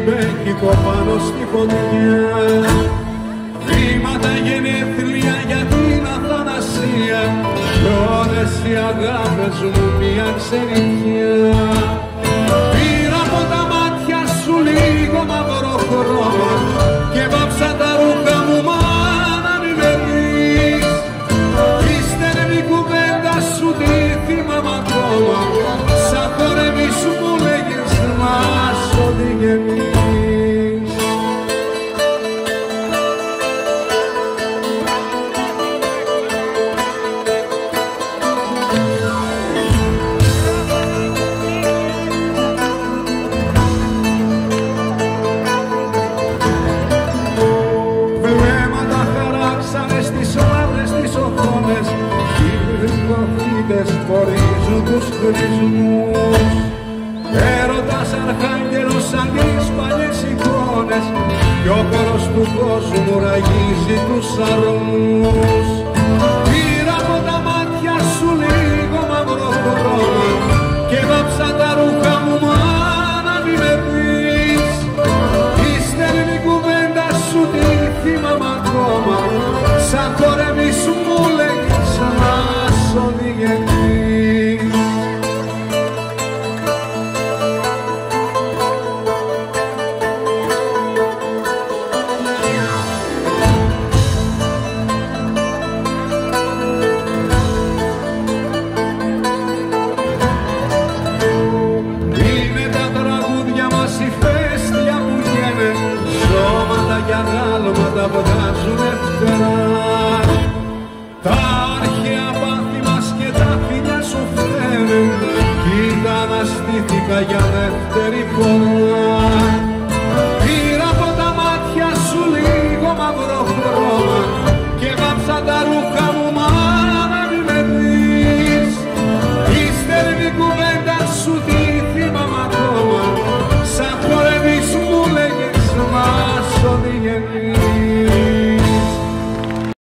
λιμπέκικο πάνω στη φωτιά. Βήματα γενέθλια για την αθανασία κι όλες οι αγάπες μου μια ξενιτιά. Πήρα από τα μάτια σου λίγο μαύρο χρώμα και βάψα τα ρούχα μου μάνα μη με δεις. Η στενή κουβέντα σου τι θυμάμαι ακόμα, σαν χορεύει σου μου λέγες μας ό,τι γεννείς. Χωρίζουν τους χρησμούς. Έρωτας αρχάγγελος σαν τις παλιές εικόνες κι ο χώρος του κόσμου ραγίζει τους αρμούς. Πήρα από τα μάτια σου λίγο μαύρο χρώμα και βάψα τα ρούχα μου μάνα μη με πεις. Η στενή κουβέντα σου τη θυμάμαι ακόμα, σαν χορεύει σου μου λέγεις μας ό,τι γεννείς. Είναι τα τραγούδια μας η φέστια που βγαίνε, σώματα για γάλματα βγάζουνε φτερά. Τα αρχαία πάθη μας και τα φιλιά σου φταίνε κι ήταν αστήθηκα για δεύτερη φορά.